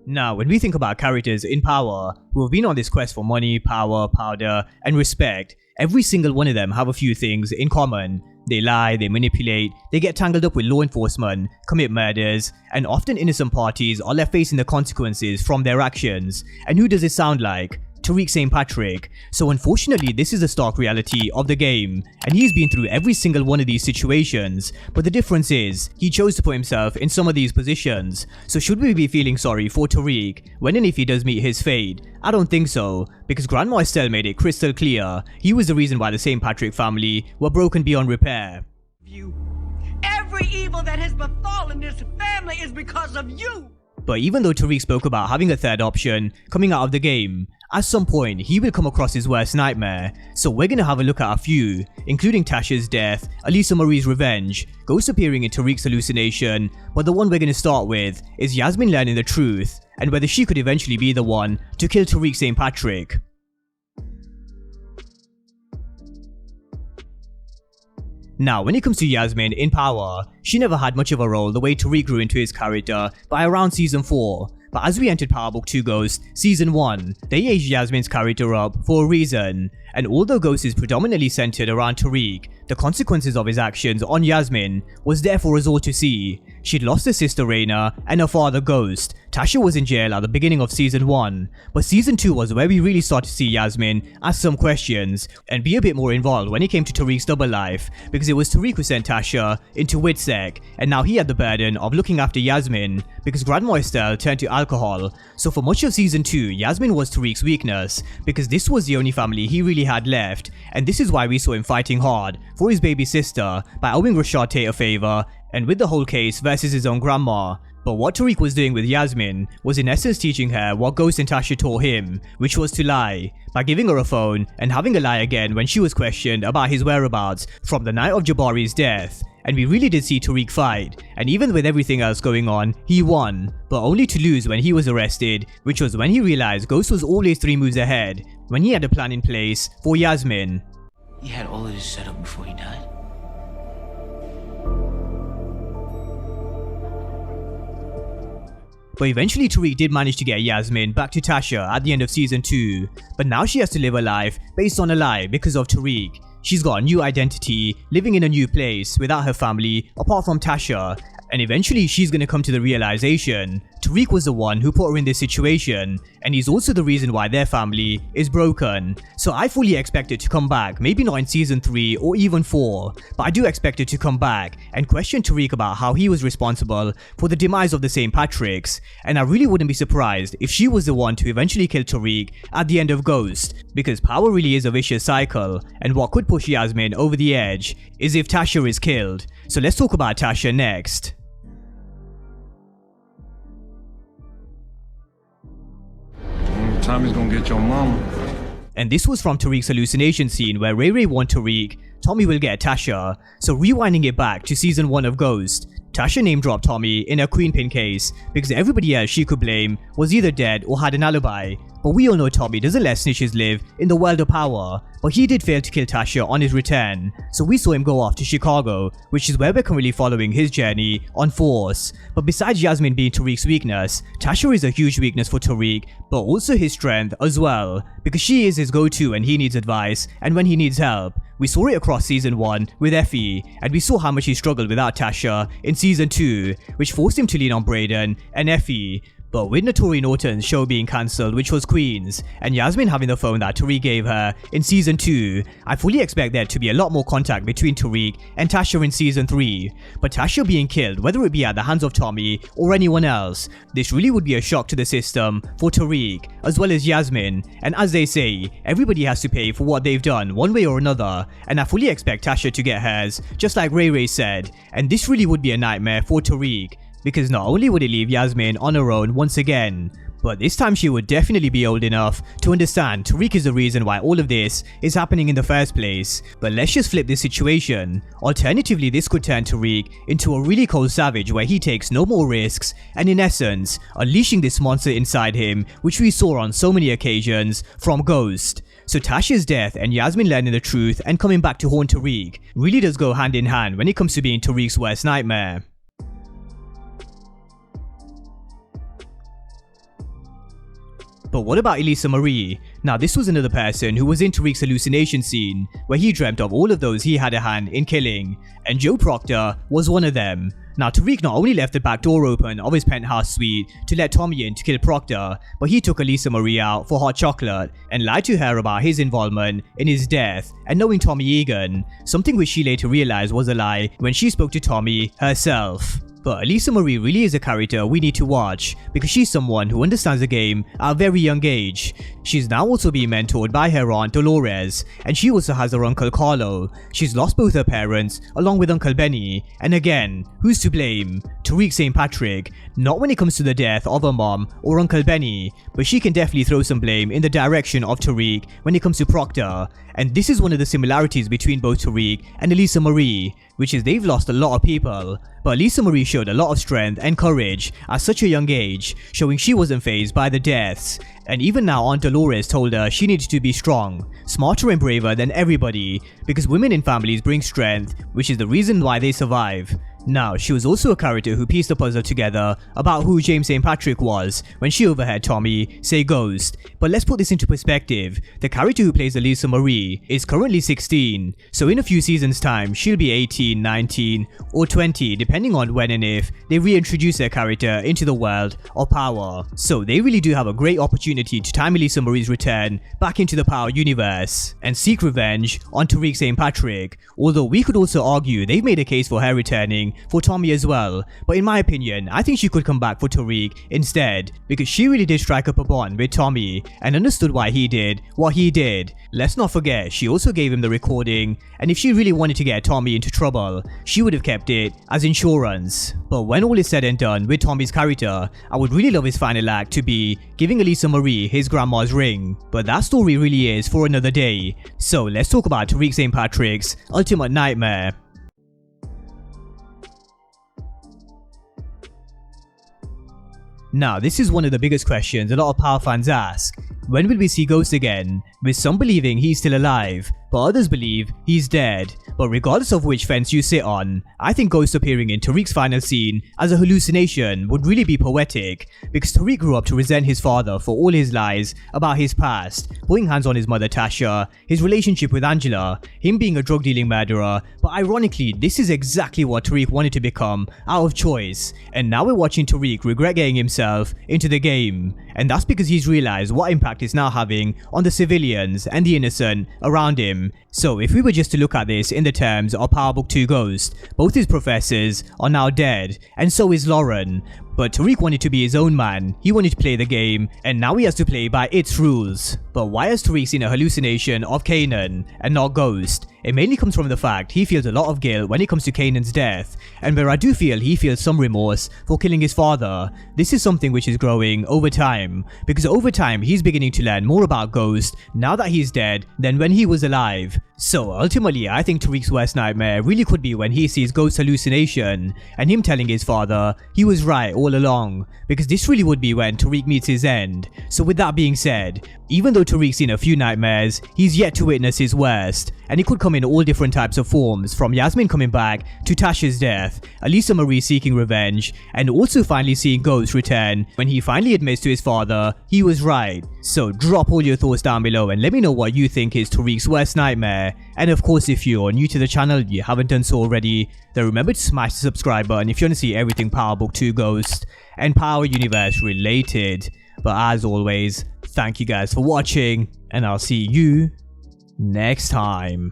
Now, when we think about characters in power who have been on this quest for money, power, powder, and respect, every single one of them have a few things in common. They lie, they manipulate, they get tangled up with law enforcement, commit murders, and often innocent parties are left facing the consequences from their actions. And who does it sound like? Tariq St. Patrick. So unfortunately, this is the stark reality of the game, and he's been through every single one of these situations, but the difference is, he chose to put himself in some of these positions. So should we be feeling sorry for Tariq when and if he does meet his fate? I don't think so, because Grandma Estelle made it crystal clear he was the reason why the St. Patrick family were broken beyond repair. Every evil that has befallen this family is because of you! But even though Tariq spoke about having a third option coming out of the game, at some point he will come across his worst nightmare. So we're gonna have a look at a few, including Tasha's death, Elisa Marie's revenge, ghosts appearing in Tariq's hallucination, but the one we're gonna start with is Yasmine learning the truth, and whether she could eventually be the one to kill Tariq St. Patrick. Now, when it comes to Yasmine in power, she never had much of a role the way Tariq grew into his character by around season 4. But as we entered Power Book 2 Ghost season 1, they aged Yasmine's character up for a reason. And although Ghost is predominantly centered around Tariq, the consequences of his actions on Yasmine was there for us all to see. She'd lost her sister Reina and her father Ghost. Tasha was in jail at the beginning of season 1, but season 2 was where we really started to see Yasmine ask some questions and be a bit more involved when it came to Tariq's double life, because it was Tariq who sent Tasha into WITSEC, and now he had the burden of looking after Yasmine because Grandma Estelle turned to alcohol. So for much of season 2, Yasmine was Tariq's weakness, because this was the only family he really had left, and this is why we saw him fighting hard for his baby sister by owing Rashad Tate a favor and with the whole case versus his own grandma. But what Tariq was doing with Yasmine was in essence teaching her what Ghost and Tasha taught him, which was to lie, by giving her a phone and having her lie again when she was questioned about his whereabouts from the night of Jabari's death. And we really did see Tariq fight, and even with everything else going on, he won, but only to lose when he was arrested, which was when he realized Ghost was always 3 moves ahead, when he had a plan in place for Yasmine. He had all of this set up before he died. But eventually Tariq did manage to get Yasmine back to Tasha at the end of season 2, but now she has to live a life based on a lie because of Tariq. She's got a new identity, living in a new place without her family apart from Tasha, and eventually she's gonna come to the realization Tariq was the one who put her in this situation, and he's also the reason why their family is broken. So I fully expect it to come back, maybe not in season 3 or even 4, but I do expect it to come back and question Tariq about how he was responsible for the demise of the St. Patricks, and I really wouldn't be surprised if she was the one to eventually kill Tariq at the end of Ghost, because power really is a vicious cycle, and what could push Yasmine over the edge is if Tasha is killed. So let's talk about Tasha next. Tommy's gonna get your mama. And this was from Tariq's hallucination scene where Ray Ray warned Tariq Tommy will get Tasha. So rewinding it back to season 1 of Ghost, Tasha name dropped Tommy in her queen pin case because everybody else she could blame was either dead or had an alibi. But we all know Tommy doesn't let snitches live in the world of power, but he did fail to kill Tasha on his return, so we saw him go off to Chicago, which is where we're currently following his journey on Force. But besides Yasmine being Tariq's weakness, Tasha is a huge weakness for Tariq, but also his strength as well, because she is his go-to when he needs advice and when he needs help. We saw it across season 1 with Effie, and we saw how much he struggled without Tasha in season 2, which forced him to lean on Braden and Effie. But with Notori Norton's show being cancelled, which was Queens, and Yasmine having the phone that Tariq gave her in season 2, I fully expect there to be a lot more contact between Tariq and Tasha in season 3. But Tasha being killed, whether it be at the hands of Tommy or anyone else, this really would be a shock to the system for Tariq, as well as Yasmine, and as they say, everybody has to pay for what they've done one way or another, and I fully expect Tasha to get hers, just like Ray Ray said, and this really would be a nightmare for Tariq, because not only would it leave Yasmine on her own once again, but this time she would definitely be old enough to understand Tariq is the reason why all of this is happening in the first place. But let's just flip this situation. Alternatively, this could turn Tariq into a really cold savage where he takes no more risks and in essence, unleashing this monster inside him, which we saw on so many occasions from Ghost. So Tasha's death and Yasmine learning the truth and coming back to haunt Tariq really does go hand in hand when it comes to being Tariq's worst nightmare. But what about Elisa Marie? Now this was another person who was in Tariq's hallucination scene, where he dreamt of all of those he had a hand in killing, and Joe Proctor was one of them. Now Tariq not only left the back door open of his penthouse suite to let Tommy in to kill Proctor, but he took Elisa Marie out for hot chocolate and lied to her about his involvement in his death and knowing Tommy Egan, something which she later realized was a lie when she spoke to Tommy herself. But Elisa Marie really is a character we need to watch because she's someone who understands the game at a very young age. She's now also being mentored by her aunt Dolores, and she also has her uncle Carlo. She's lost both her parents along with Uncle Benny, and again, who's to blame? Tariq St. Patrick, not when it comes to the death of her mom or Uncle Benny, but she can definitely throw some blame in the direction of Tariq when it comes to Proctor. And this is one of the similarities between both Tariq and Elisa Marie, which is they've lost a lot of people. But Elisa Marie showed a lot of strength and courage at such a young age, showing she wasn't fazed by the deaths. And even now Aunt Dolores told her she needed to be strong, smarter and braver than everybody, because women in families bring strength, which is the reason why they survive. Now, she was also a character who pieced the puzzle together about who James St. Patrick was when she overheard Tommy say ghost. But let's put this into perspective. The character who plays Elisa Marie is currently 16, so in a few seasons time she'll be 18, 19 or 20 depending on when and if they reintroduce their character into the world of Power. So they really do have a great opportunity to time Elisa Marie's return back into the Power universe and seek revenge on Tariq St. Patrick, although we could also argue they've made a case for her returning for Tommy as well, but in my opinion, I think she could come back for Tariq instead, because she really did strike up a bond with Tommy and understood why he did what he did. Let's not forget, she also gave him the recording, and if she really wanted to get Tommy into trouble, she would have kept it as insurance. But when all is said and done with Tommy's character, I would really love his final act to be giving Elisa Marie his grandma's ring, but that story really is for another day. So let's talk about Tariq St. Patrick's ultimate nightmare. Now, this is one of the biggest questions a lot of Power fans ask. When will we see Ghost again? With some believing he's still alive, but others believe he's dead. But regardless of which fence you sit on, I think Ghost appearing in Tariq's final scene as a hallucination would really be poetic, because Tariq grew up to resent his father for all his lies about his past, putting hands on his mother Tasha, his relationship with Angela, him being a drug dealing murderer, but ironically this is exactly what Tariq wanted to become out of choice, and now we're watching Tariq regret getting himself into the game, and that's because he's realized what impact it's now having on the civilians and the innocent around him. So if we were just to look at this in the terms of Power Book 2 Ghost, both his professors are now dead, and so is Lauren. But Tariq wanted to be his own man, he wanted to play the game, and now he has to play by its rules. But why has Tariq seen a hallucination of Kanan and not Ghost? It mainly comes from the fact he feels a lot of guilt when it comes to Kanan's death, and where I do feel he feels some remorse for killing his father, this is something which is growing over time, because over time he's beginning to learn more about Ghost now that he's dead than when he was alive. So ultimately I think Tariq's worst nightmare really could be when he sees Ghost's hallucination and him telling his father he was right all along, because this really would be when Tariq meets his end. So with that being said, even though Tariq's seen a few nightmares, he's yet to witness his worst, and it could come in all different types of forms, from Yasmine coming back to Tasha's death, Elisa Marie seeking revenge, and also finally seeing Ghost return when he finally admits to his father he was right. So drop all your thoughts down below and let me know what you think is Tariq's worst nightmare. And of course, if you're new to the channel and you haven't done so already, then remember to smash the subscribe button if you want to see everything Power Book 2 Ghost and Power Universe related. But as always, thank you guys for watching, and I'll see you next time.